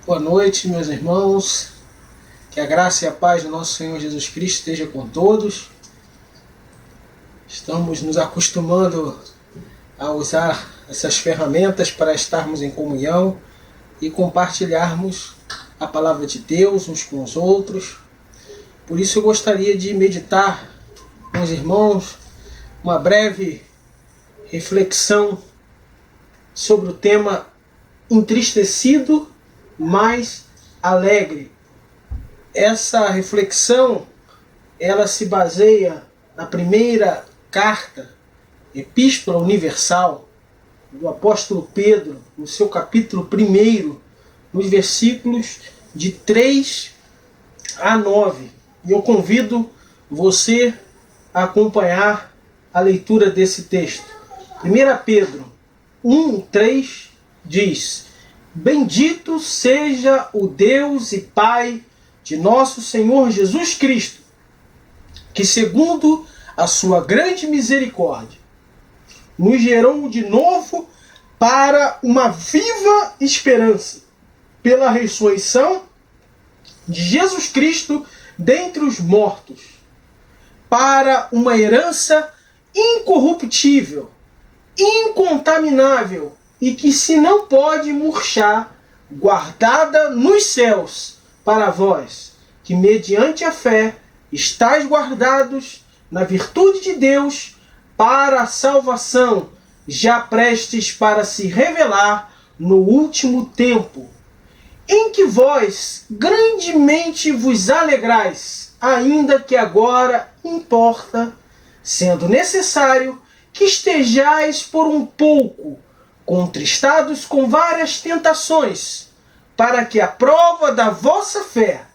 Boa noite, meus irmãos. Que a graça e a paz do nosso Senhor Jesus Cristo esteja com todos. Estamos nos acostumando a usar essas ferramentas para estarmos em comunhão e compartilharmos a palavra de Deus uns com os outros. Por isso eu gostaria de meditar com os irmãos uma breve reflexão sobre o tema entristecido, mas alegre. Essa reflexão, ela se baseia na primeira carta, Epístola Universal, do apóstolo Pedro, no seu capítulo 1, nos versículos de 3 a 9. E eu convido você a acompanhar a leitura desse texto. 1 Pedro 1:3 diz: Bendito seja o Deus e Pai de nosso Senhor Jesus Cristo, que segundo a sua grande misericórdia, nos gerou de novo para uma viva esperança, pela ressurreição de Jesus Cristo dentre os mortos, para uma herança incorruptível, incontaminável e que se não pode murchar, guardada nos céus para vós, que mediante a fé estáis guardados na virtude de Deus para a salvação, já prestes para se revelar no último tempo, em que vós grandemente vos alegrais, ainda que agora importa, sendo necessário, que estejais por um pouco contristados com várias tentações, para que a prova da vossa fé,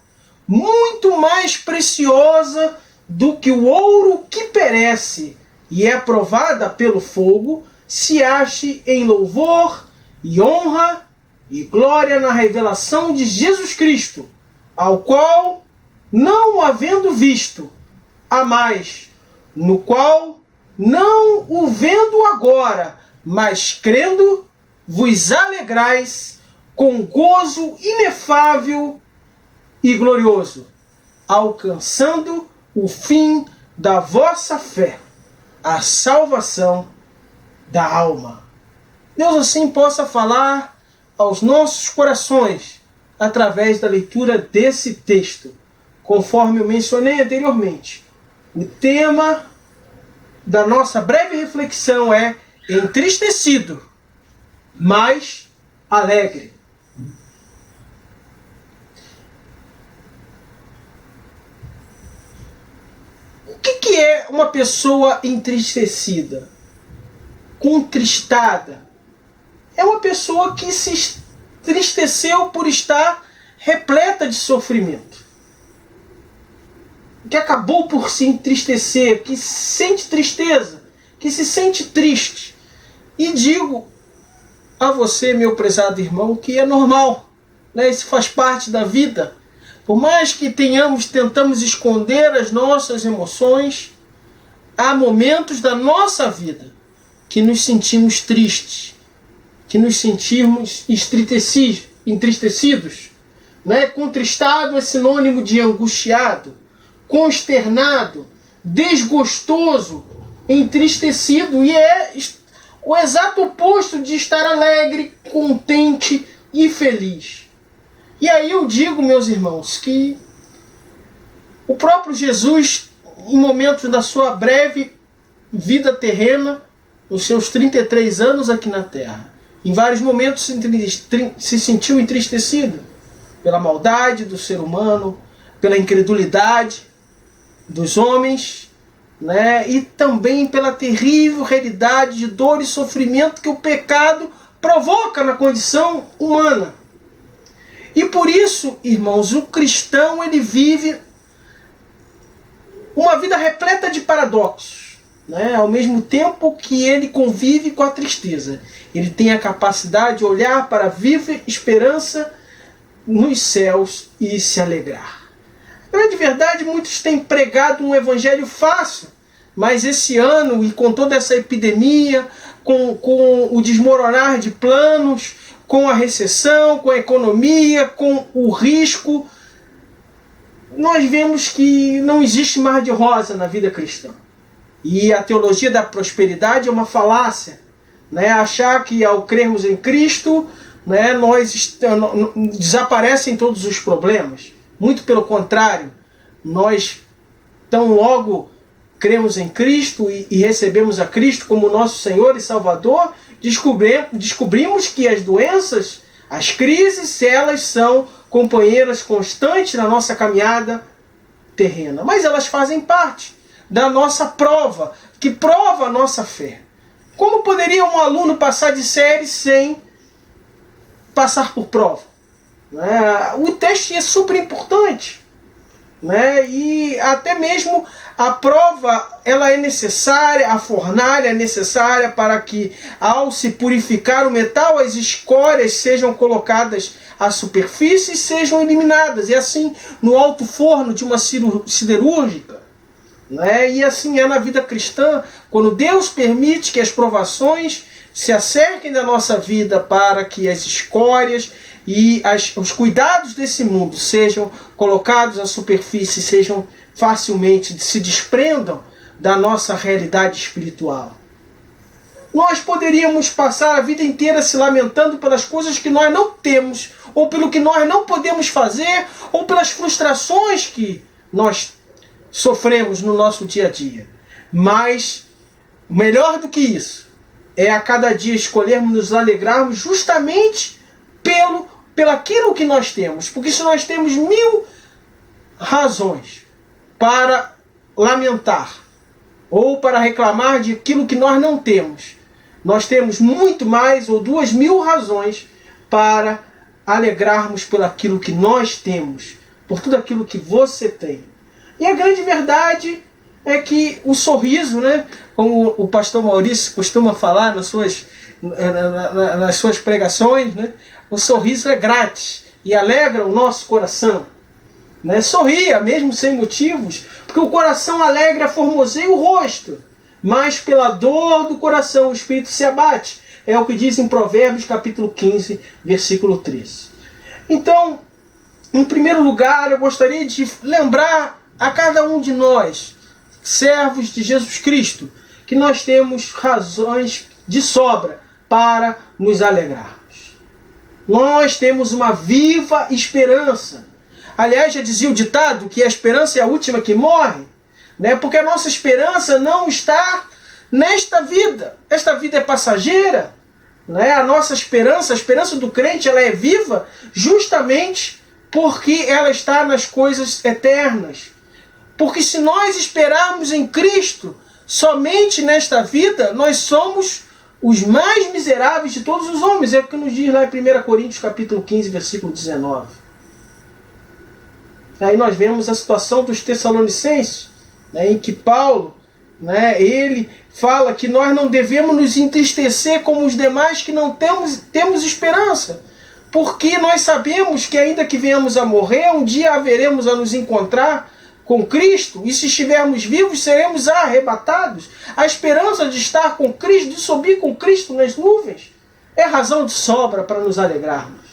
muito mais preciosa do que o ouro que perece e é provada pelo fogo, se ache em louvor e honra e glória na revelação de Jesus Cristo, ao qual, não havendo visto, amais, no qual, não o vendo agora, mas crendo, vos alegrais com gozo inefável e glorioso, alcançando o fim da vossa fé, a salvação da alma. Deus assim possa falar aos nossos corações através da leitura desse texto, conforme eu mencionei anteriormente. O tema da nossa breve reflexão é entristecido, mas alegre. O que é uma pessoa entristecida? Contristada? É uma pessoa que se entristeceu por estar repleta de sofrimento, que acabou por se entristecer, que sente tristeza, que se sente triste. E digo a você, meu prezado irmão, que é normal, né? Isso faz parte da vida. Por mais que tentamos esconder as nossas emoções, há momentos da nossa vida que nos sentimos tristes, que nos sentimos entristecidos. Né? Contristado é sinônimo de angustiado, consternado, desgostoso, entristecido, e é o exato oposto de estar alegre, contente e feliz. E aí eu digo, meus irmãos, que o próprio Jesus, em momentos da sua breve vida terrena, nos seus 33 anos aqui na Terra, em vários momentos se sentiu entristecido pela maldade do ser humano, pela incredulidade dos homens, né? E também pela terrível realidade de dor e sofrimento que o pecado provoca na condição humana. E por isso, irmãos, o cristão ele vive uma vida repleta de paradoxos, né? Ao mesmo tempo que ele convive com a tristeza, ele tem a capacidade de olhar para a viva esperança nos céus e se alegrar. De verdade, muitos têm pregado um evangelho fácil, mas esse ano, e com toda essa epidemia, com o desmoronar de planos, com a recessão, com a economia, com o risco, nós vemos que não existe mar de rosa na vida cristã. E a teologia da prosperidade é uma falácia, né? Achar que ao crermos em Cristo, né, desaparecem todos os problemas. Muito pelo contrário, nós tão logo cremos em Cristo e recebemos a Cristo como nosso Senhor e Salvador, descobrimos que as doenças, as crises, elas são companheiras constantes na nossa caminhada terrena. Mas elas fazem parte da nossa prova, que prova a nossa fé. Como poderia um aluno passar de série sem passar por prova? O teste é super importante. E até mesmo a prova ela é necessária, a fornalha é necessária para que, ao se purificar o metal, as escórias sejam colocadas à superfície e sejam eliminadas. E assim, no alto forno de uma siderúrgica. E assim é na vida cristã, quando Deus permite que as provações se acerquem da nossa vida para que as escórias e os cuidados desse mundo sejam colocados à superfície, sejam facilmente, se desprendam da nossa realidade espiritual. Nós poderíamos passar a vida inteira se lamentando pelas coisas que nós não temos, ou pelo que nós não podemos fazer, ou pelas frustrações que nós sofremos no nosso dia a dia. Mas, melhor do que isso, é a cada dia escolhermos nos alegrarmos justamente pelaquilo que nós temos. Porque se nós temos 1000 razões para lamentar ou para reclamar de aquilo que nós não temos, nós temos muito mais, ou 2000 razões para alegrarmos pelaquilo que nós temos, por tudo aquilo que você tem. E a grande verdade é que o sorriso, né, como o pastor Maurício costuma falar nas suas pregações, né, o sorriso é grátis e alegra o nosso coração. Sorria, mesmo sem motivos, porque o coração alegre formoseia o rosto, mas pela dor do coração o espírito se abate. É o que diz em Provérbios capítulo 15, versículo 13. Então, em primeiro lugar, eu gostaria de lembrar a cada um de nós, servos de Jesus Cristo, que nós temos razões de sobra para nos alegrarmos. Nós temos uma viva esperança. Aliás, já dizia o ditado que a esperança é a última que morre, porque a nossa esperança não está nesta vida. Esta vida é passageira. A nossa esperança, a esperança do crente, ela é viva justamente porque ela está nas coisas eternas. Porque se nós esperarmos em Cristo somente nesta vida, nós somos os mais miseráveis de todos os homens. É o que nos diz lá em 1 Coríntios capítulo 15, versículo 19. Aí nós vemos a situação dos Tessalonicenses, em que Paulo, ele fala que nós não devemos nos entristecer como os demais que não temos esperança. Porque nós sabemos que ainda que venhamos a morrer, um dia haveremos a nos encontrar com Cristo, e se estivermos vivos, seremos arrebatados. A esperança de estar com Cristo, de subir com Cristo nas nuvens, é razão de sobra para nos alegrarmos.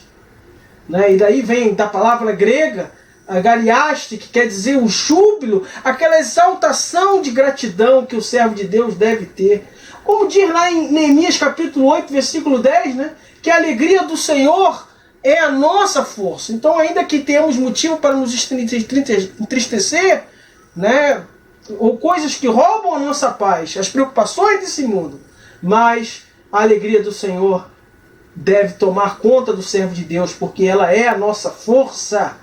E daí vem da palavra grega, a galiaste, que quer dizer o júbilo, aquela exaltação de gratidão que o servo de Deus deve ter. Como diz lá em Neemias capítulo 8, versículo 10, que a alegria do Senhor é a nossa força. Então, ainda que tenhamos motivo para nos entristecer, ou coisas que roubam a nossa paz, as preocupações desse mundo, mas a alegria do Senhor deve tomar conta do servo de Deus, porque ela é a nossa força.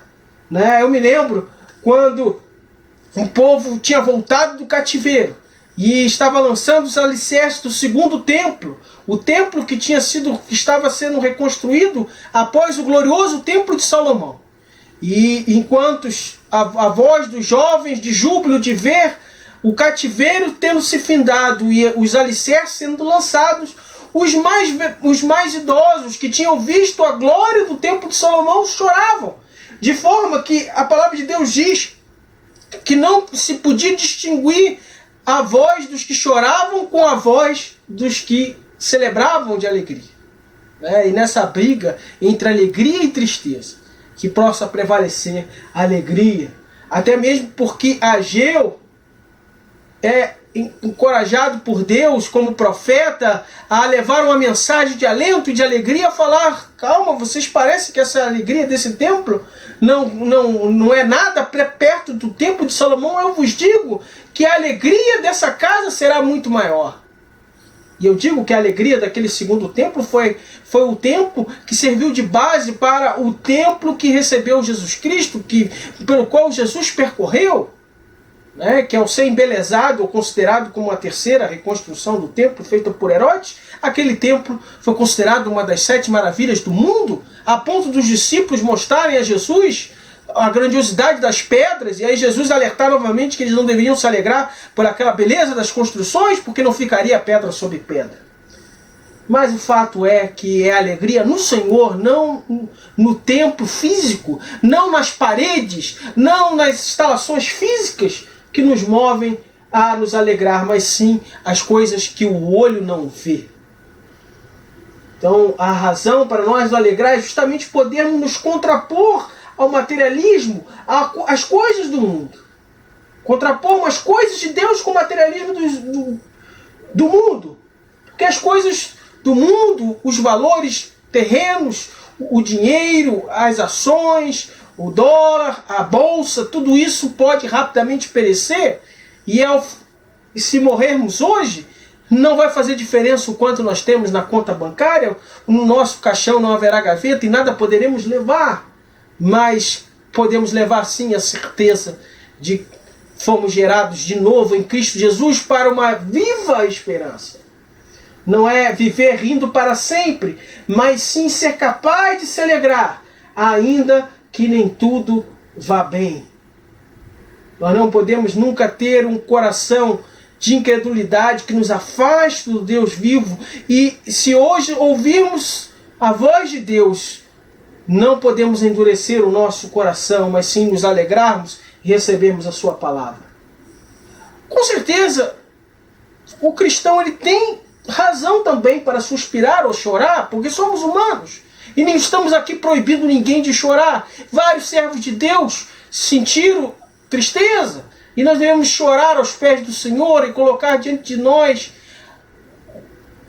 Eu me lembro quando um povo tinha voltado do cativeiro e estava lançando os alicerces do segundo templo, o templo que estava sendo reconstruído após o glorioso templo de Salomão. E enquanto a voz dos jovens de júbilo de ver o cativeiro tendo se findado e os alicerces sendo lançados, os mais idosos que tinham visto a glória do templo de Salomão choravam, de forma que a palavra de Deus diz que não se podia distinguir a voz dos que choravam com a voz dos que celebravam de alegria. né? E nessa briga entre alegria e tristeza, que possa prevalecer a alegria. Até mesmo porque Ageu é encorajado por Deus como profeta a levar uma mensagem de alento e de alegria, a falar: calma, vocês parecem que essa alegria desse templo não é nada perto do templo de Salomão. Eu vos digo que a alegria dessa casa será muito maior. E eu digo que a alegria daquele segundo templo foi o templo que serviu de base para o templo que recebeu Jesus Cristo, pelo qual Jesus percorreu, né, que ao ser embelezado ou considerado como a terceira reconstrução do templo feita por Herodes. Aquele templo foi considerado uma das 7 maravilhas do mundo, a ponto dos discípulos mostrarem a Jesus a grandiosidade das pedras, e aí Jesus alertar novamente que eles não deveriam se alegrar por aquela beleza das construções, porque não ficaria pedra sobre pedra. Mas o fato é que é alegria no Senhor, não no templo físico, não nas paredes, não nas instalações físicas que nos movem a nos alegrar, mas sim as coisas que o olho não vê. Então a razão para nós nos alegrar é justamente podermos nos contrapor ao materialismo, às coisas do mundo. Contrapor as coisas de Deus com o materialismo do mundo. Porque as coisas do mundo, os valores terrenos, o dinheiro, as ações, o dólar, a bolsa, tudo isso pode rapidamente perecer, e se morrermos hoje, não vai fazer diferença o quanto nós temos na conta bancária, no nosso caixão não haverá gaveta e nada poderemos levar, mas podemos levar sim a certeza de que fomos gerados de novo em Cristo Jesus para uma viva esperança. Não é viver rindo para sempre, mas sim ser capaz de se alegrar, ainda que nem tudo vá bem. Nós não podemos nunca ter um coração de incredulidade que nos afaste do Deus vivo. E se hoje ouvirmos a voz de Deus, não podemos endurecer o nosso coração, mas sim nos alegrarmos e recebermos a sua palavra. Com certeza, o cristão ele tem razão também para suspirar ou chorar, porque somos humanos. E nem estamos aqui proibindo ninguém de chorar. Vários servos de Deus sentiram tristeza. E nós devemos chorar aos pés do Senhor e colocar diante de nós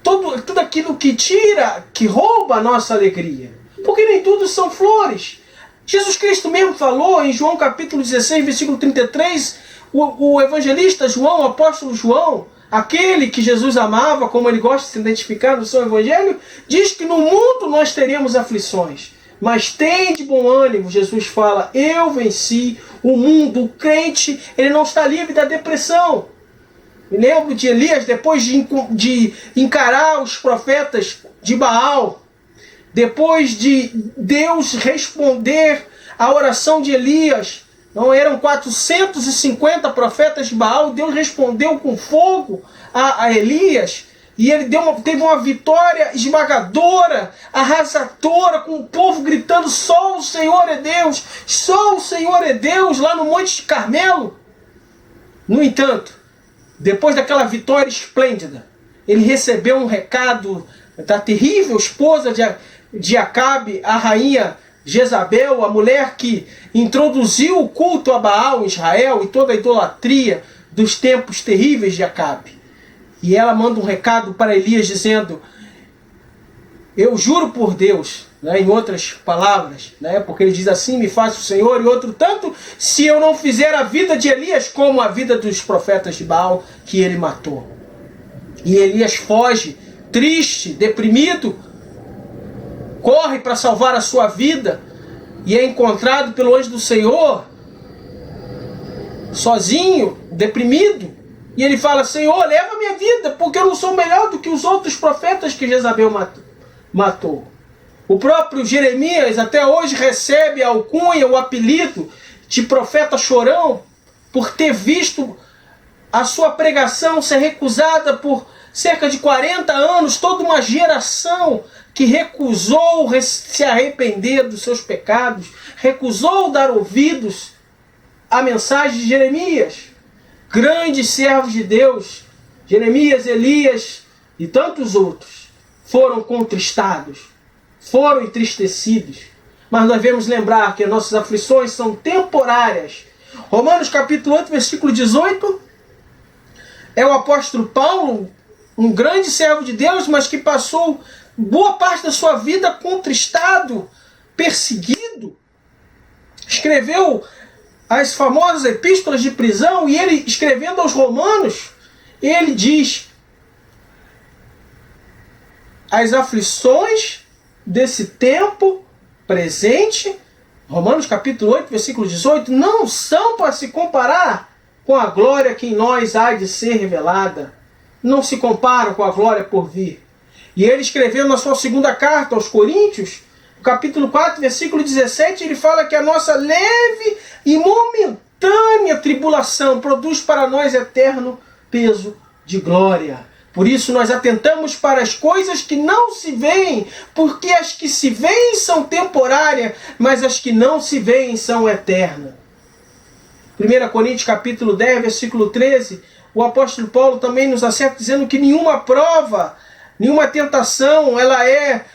tudo aquilo que rouba a nossa alegria. Porque nem tudo são flores. Jesus Cristo mesmo falou em João capítulo 16, versículo 33, o evangelista João, o apóstolo João, aquele que Jesus amava, como ele gosta de se identificar no seu evangelho, diz que no mundo nós teríamos aflições. Mas tem de bom ânimo, Jesus fala, eu venci o mundo. O crente, ele não está livre da depressão. Me lembro de Elias, depois de encarar os profetas de Baal, depois de Deus responder à oração de Elias, não eram 450 profetas de Baal, Deus respondeu com fogo a Elias, e ele teve uma vitória esmagadora, arrasadora, com o povo gritando, só o Senhor é Deus, só o Senhor é Deus, lá no Monte de Carmelo. No entanto, depois daquela vitória esplêndida, ele recebeu um recado da terrível esposa de Acabe, a rainha Jezabel, a mulher que introduziu o culto a Baal em Israel e toda a idolatria dos tempos terríveis de Acabe. E ela manda um recado para Elias dizendo, eu juro por Deus, né, em outras palavras, né, porque ele diz assim, me faça o Senhor, e outro tanto, se eu não fizer a vida de Elias como a vida dos profetas de Baal que ele matou. E Elias foge, triste, deprimido, corre para salvar a sua vida e é encontrado pelo anjo do Senhor, sozinho, deprimido. E ele fala, Senhor, leva a minha vida, porque eu não sou melhor do que os outros profetas que Jezabel matou. O próprio Jeremias até hoje recebe a alcunha, o apelido de profeta chorão, por ter visto a sua pregação ser recusada por cerca de 40 anos, toda uma geração que recusou se arrepender dos seus pecados, recusou dar ouvidos à mensagem de Jeremias. Grandes servos de Deus, Jeremias, Elias e tantos outros, foram contristados, foram entristecidos. Mas nós devemos lembrar que as nossas aflições são temporárias. Romanos capítulo 8, versículo 18, é o apóstolo Paulo, um grande servo de Deus, mas que passou boa parte da sua vida contristado, perseguido. Escreveu as famosas epístolas de prisão, e ele, escrevendo aos romanos, ele diz: as aflições desse tempo presente, Romanos capítulo 8, versículo 18, não são para se comparar com a glória que em nós há de ser revelada. Não se comparam com a glória por vir. E ele escreveu na sua segunda carta aos Coríntios, capítulo 4, versículo 17, ele fala que a nossa leve e momentânea tribulação produz para nós eterno peso de glória. Por isso nós atentamos para as coisas que não se veem, porque as que se veem são temporárias, mas as que não se veem são eternas. 1 Coríntios capítulo 10, versículo 13, o apóstolo Paulo também nos acerta dizendo que nenhuma prova, nenhuma tentação, ela é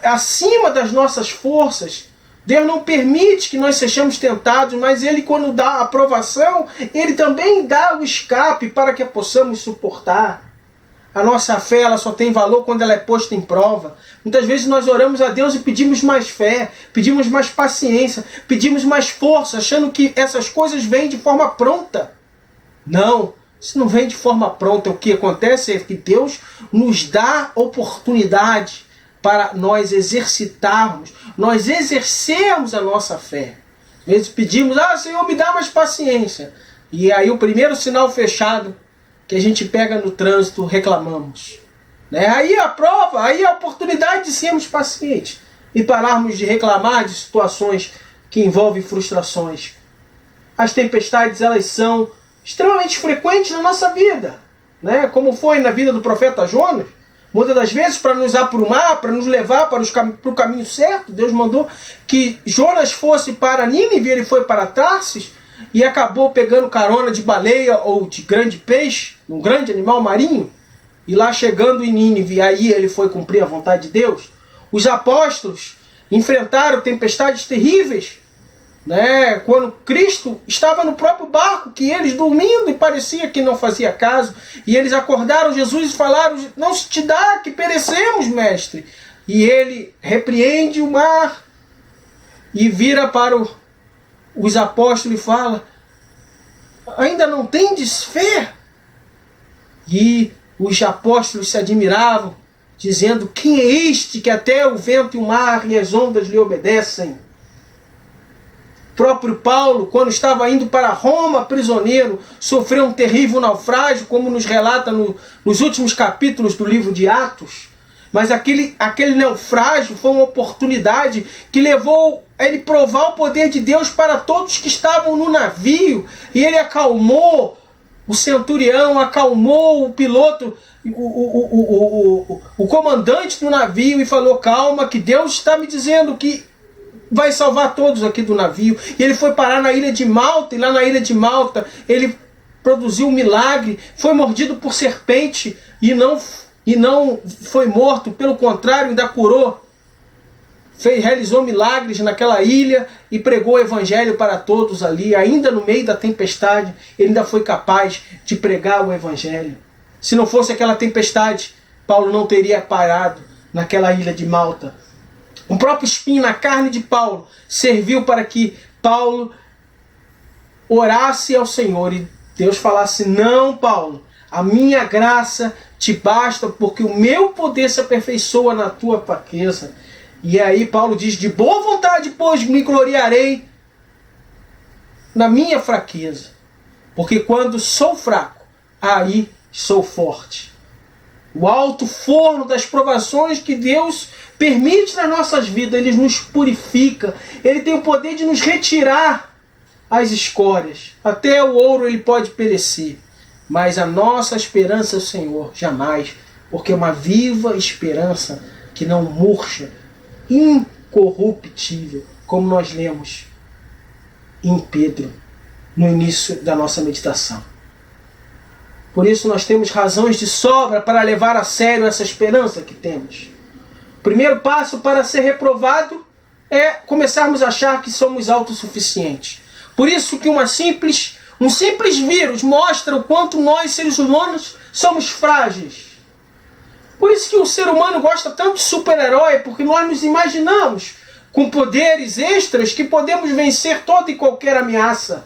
acima das nossas forças. Deus não permite que nós sejamos tentados, mas Ele, quando dá a aprovação, Ele também dá o escape para que possamos suportar. A nossa fé, ela só tem valor quando ela é posta em prova. Muitas vezes nós oramos a Deus e pedimos mais fé, pedimos mais paciência, pedimos mais força, achando que essas coisas vêm de forma pronta. Não, isso não vem de forma pronta. O que acontece é que Deus nos dá oportunidade para nós exercitarmos, nós exercermos a nossa fé. Às vezes pedimos: Senhor, me dá mais paciência. E aí o primeiro sinal fechado que a gente pega no trânsito, reclamamos. Aí a prova, aí a oportunidade de sermos pacientes e pararmos de reclamar de situações que envolvem frustrações. As tempestades, elas são extremamente frequentes na nossa vida, como foi na vida do profeta Jonas. Muitas das vezes, para nos aprumar, para nos levar para o caminho certo, Deus mandou que Jonas fosse para Nínive, ele foi para Tarsis, e acabou pegando carona de baleia ou de grande peixe, um grande animal marinho, e lá chegando em Nínive, aí ele foi cumprir a vontade de Deus. Os apóstolos enfrentaram tempestades terríveis, quando Cristo estava no próprio barco, que eles dormindo e parecia que não fazia caso, e eles acordaram Jesus e falaram: não se te dá que perecemos, mestre. E ele repreende o mar e vira para os apóstolos e fala: ainda não tendes fé? E os apóstolos se admiravam, dizendo: quem é este que até o vento e o mar e as ondas lhe obedecem? Próprio Paulo, quando estava indo para Roma prisioneiro, sofreu um terrível naufrágio, como nos relata nos últimos capítulos do livro de Atos. Mas aquele naufrágio foi uma oportunidade que levou a ele provar o poder de Deus para todos que estavam no navio. E ele acalmou o centurião, acalmou o piloto, o comandante do navio, e falou: calma, que Deus está me dizendo que vai salvar todos aqui do navio. E ele foi parar na ilha de Malta, e lá na ilha de Malta ele produziu um milagre, foi mordido por serpente e não foi morto, pelo contrário, ainda curou. Realizou milagres naquela ilha e pregou o evangelho para todos ali. Ainda no meio da tempestade, ele ainda foi capaz de pregar o evangelho. Se não fosse aquela tempestade, Paulo não teria parado naquela ilha de Malta. O próprio espinho na carne de Paulo serviu para que Paulo orasse ao Senhor e Deus falasse: não, Paulo, a minha graça te basta, porque o meu poder se aperfeiçoa na tua fraqueza. E aí Paulo diz: de boa vontade, pois, me gloriarei na minha fraqueza, porque quando sou fraco, aí sou forte. O alto forno das provações que Deus permite nas nossas vidas, Ele nos purifica. Ele tem o poder de nos retirar as escórias. Até o ouro ele pode perecer, mas a nossa esperança é o Senhor, jamais. Porque é uma viva esperança que não murcha, incorruptível, como nós lemos em Pedro, no início da nossa meditação. Por isso nós temos razões de sobra para levar a sério essa esperança que temos. primeiro passo para ser reprovado é começarmos a achar que somos autossuficientes. Por isso que um simples vírus mostra o quanto nós, seres humanos, somos frágeis. Por isso que o ser humano gosta tanto de super-herói, porque nós nos imaginamos com poderes extras que podemos vencer toda e qualquer ameaça.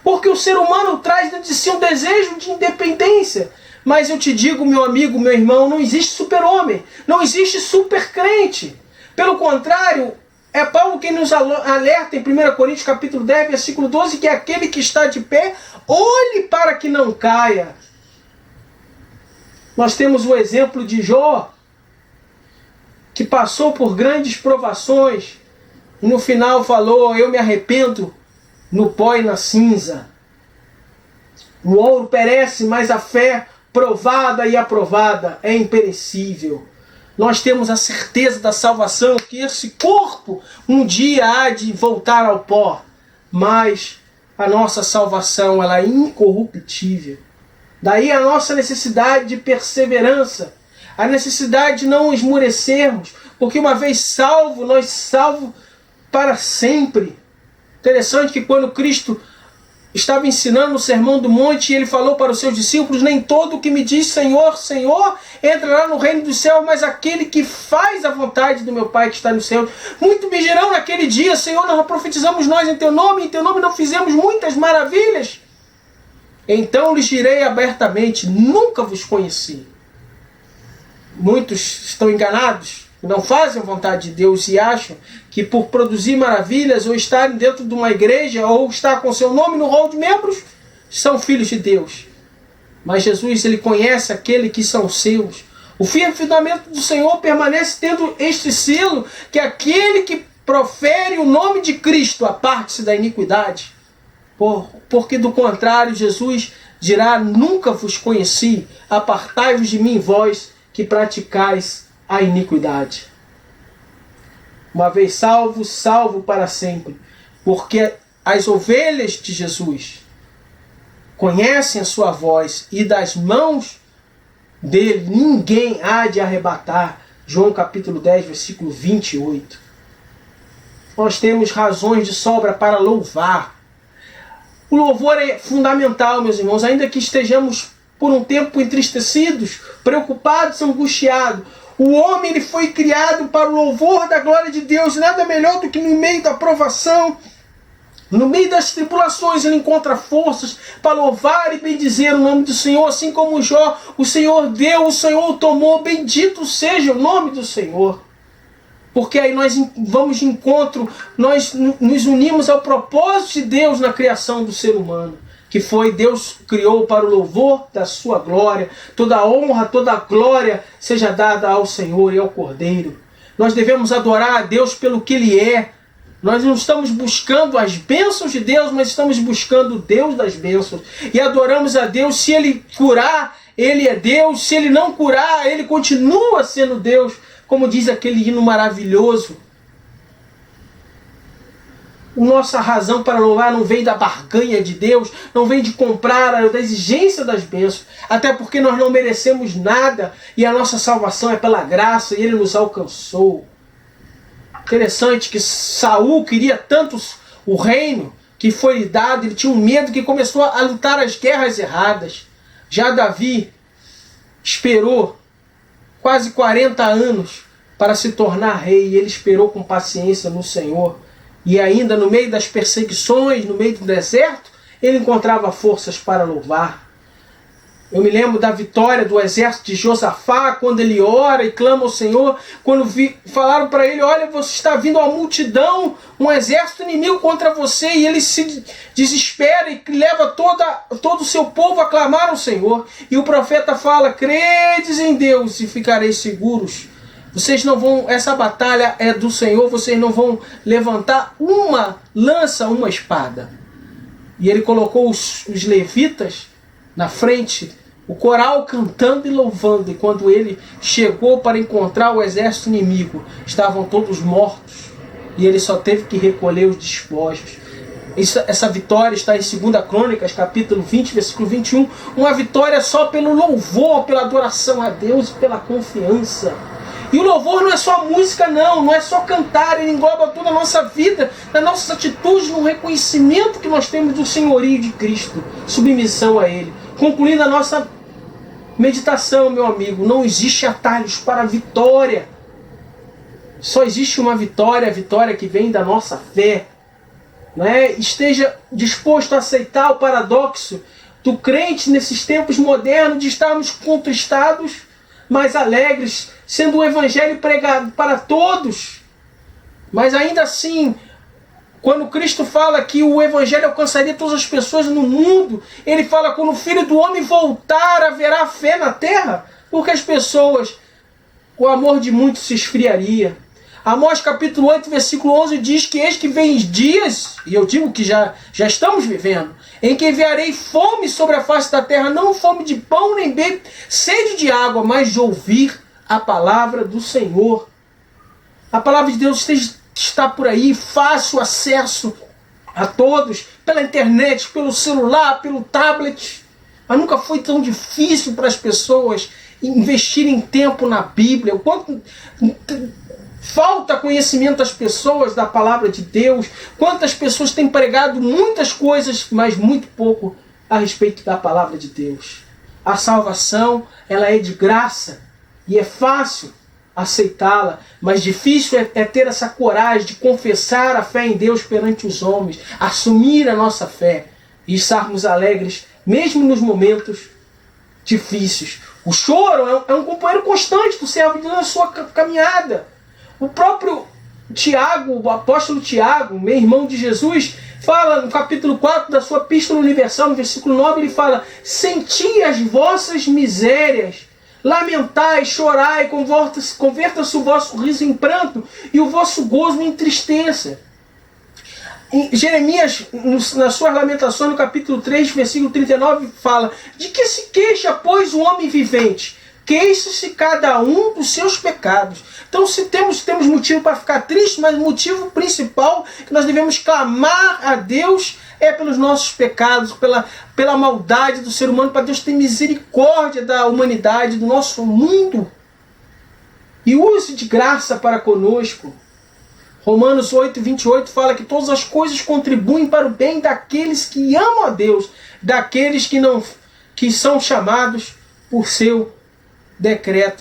Porque o ser humano traz dentro de si um desejo de independência. Mas eu te digo, meu amigo, meu irmão, não existe super-homem, não existe super-crente. Pelo contrário, é Paulo quem nos alerta em 1 Coríntios capítulo 10, versículo 12, que aquele que está de pé, olhe para que não caia. Nós temos o exemplo de Jó, que passou por grandes provações, e no final falou, eu me arrependo no pó e na cinza. O ouro perece, mas a fé provada e aprovada é imperecível. Nós temos a certeza da salvação, que esse corpo um dia há de voltar ao pó, mas a nossa salvação ela é incorruptível. Daí a nossa necessidade de perseverança, a necessidade de não esmorecermos, porque uma vez salvo, nós salvos para sempre. Interessante que quando Cristo estava ensinando no Sermão do Monte, e ele falou para os seus discípulos, nem todo o que me diz Senhor, Senhor, entrará no reino do céu, mas aquele que faz a vontade do meu Pai que está no céu. Muito me dirão naquele dia, Senhor, nós profetizamos nós em teu nome não fizemos muitas maravilhas. Então lhes direi abertamente, nunca vos conheci. Muitos estão enganados, não fazem a vontade de Deus e acham que por produzir maravilhas, ou estarem dentro de uma igreja, ou estar com seu nome no rol de membros, são filhos de Deus. Mas Jesus, ele conhece aquele que são seus. O firme fundamento do Senhor permanece tendo este selo, que aquele que profere o nome de Cristo aparte-se da iniquidade. Porque do contrário, Jesus dirá, nunca vos conheci, apartai-vos de mim, vós que praticais a iniquidade. Uma vez salvo, salvo para sempre. Porque as ovelhas de Jesus conhecem a sua voz e das mãos dele ninguém há de arrebatar. João capítulo 10, versículo 28. Nós temos razões de sobra para louvar. O louvor é fundamental, meus irmãos, ainda que estejamos por um tempo entristecidos, preocupados, angustiados. O homem ele foi criado para o louvor da glória de Deus. Nada melhor do que no meio da provação, no meio das tribulações, ele encontra forças para louvar e bendizer o nome do Senhor. Assim como Jó, o Senhor deu, o Senhor tomou. Bendito seja o nome do Senhor. Porque aí nós vamos de encontro, nós nos unimos ao propósito de Deus na criação do ser humano. Que foi, Deus criou para o louvor da sua glória. Toda a honra, toda a glória seja dada ao Senhor e ao Cordeiro. Nós devemos adorar a Deus pelo que Ele é. Nós não estamos buscando as bênçãos de Deus, mas estamos buscando o Deus das bênçãos. E adoramos a Deus. Se Ele curar, Ele é Deus. Se Ele não curar, Ele continua sendo Deus. Como diz aquele hino maravilhoso. A nossa razão para louvar não vem da barganha de Deus, não vem de comprar, da exigência das bênçãos. Até porque nós não merecemos nada e a nossa salvação é pela graça e Ele nos alcançou. Interessante que Saul queria tanto o reino que foi lhe dado, ele tinha um medo que começou a lutar as guerras erradas. Já Davi esperou quase 40 anos para se tornar rei, e ele esperou com paciência no Senhor. E ainda no meio das perseguições, no meio do deserto, ele encontrava forças para louvar. Eu me lembro da vitória do exército de Josafá, quando ele ora e clama ao Senhor, quando falaram para ele, olha, você está vindo uma multidão, um exército inimigo contra você, e ele se desespera e leva todo o seu povo a clamar ao Senhor. E o profeta fala, credes em Deus e ficareis seguros. Vocês não vão, essa batalha é do Senhor, vocês não vão levantar uma lança, uma espada. E ele colocou os levitas na frente, o coral cantando e louvando. E quando ele chegou para encontrar o exército inimigo, estavam todos mortos. E ele só teve que recolher os despojos. Essa vitória está em 2 Crônicas, capítulo 20, versículo 21. Uma vitória só pelo louvor, pela adoração a Deus e pela confiança. E o louvor não é só música, não é só cantar, ele engloba toda a nossa vida, nas nossas atitudes, no reconhecimento que nós temos do senhorio de Cristo, submissão a Ele. Concluindo a nossa meditação, meu amigo, não existe atalhos para a vitória. Só existe uma vitória, a vitória que vem da nossa fé. Não é? Esteja disposto a aceitar o paradoxo do crente nesses tempos modernos de estarmos contristados, mas alegres, sendo o evangelho pregado para todos. Mas ainda assim, quando Cristo fala que o evangelho alcançaria todas as pessoas no mundo, ele fala quando o Filho do Homem voltar, haverá fé na terra, porque as pessoas, o amor de muitos se esfriaria. Amós capítulo 8, versículo 11 diz que eis que vem dias, e eu digo que já estamos vivendo, em que enviarei fome sobre a face da terra, não fome de pão nem sede de água, mas de ouvir a palavra do Senhor. A palavra de Deus está por aí, fácil acesso a todos, pela internet, pelo celular, pelo tablet. Mas nunca foi tão difícil para as pessoas investirem tempo na Bíblia. O quanto falta conhecimento às pessoas da palavra de Deus. Quantas pessoas têm pregado muitas coisas, mas muito pouco a respeito da palavra de Deus. A salvação, ela é de graça e é fácil aceitá-la, mas difícil é ter essa coragem de confessar a fé em Deus perante os homens, assumir a nossa fé e estarmos alegres mesmo nos momentos difíceis. O choro é um companheiro constante do servo de Deus na sua caminhada. O próprio Tiago, o apóstolo Tiago, meu irmão de Jesus, fala no capítulo 4 da sua Epístola Universal, no versículo 9, ele fala: senti as vossas misérias, lamentai, chorai, converta-se o vosso riso em pranto e o vosso gozo em tristeza. Em Jeremias, nas suas lamentações, no capítulo 3, versículo 39, fala: de que se queixa, pois, o homem vivente? Queixe-se cada um dos seus pecados. Então, se temos motivo para ficar triste, mas o motivo principal que nós devemos clamar a Deus é pelos nossos pecados, pela maldade do ser humano, para Deus ter misericórdia da humanidade, do nosso mundo, e use de graça para conosco. Romanos 8, 28 fala que todas as coisas contribuem para o bem daqueles que amam a Deus, daqueles que são chamados por seu decreto.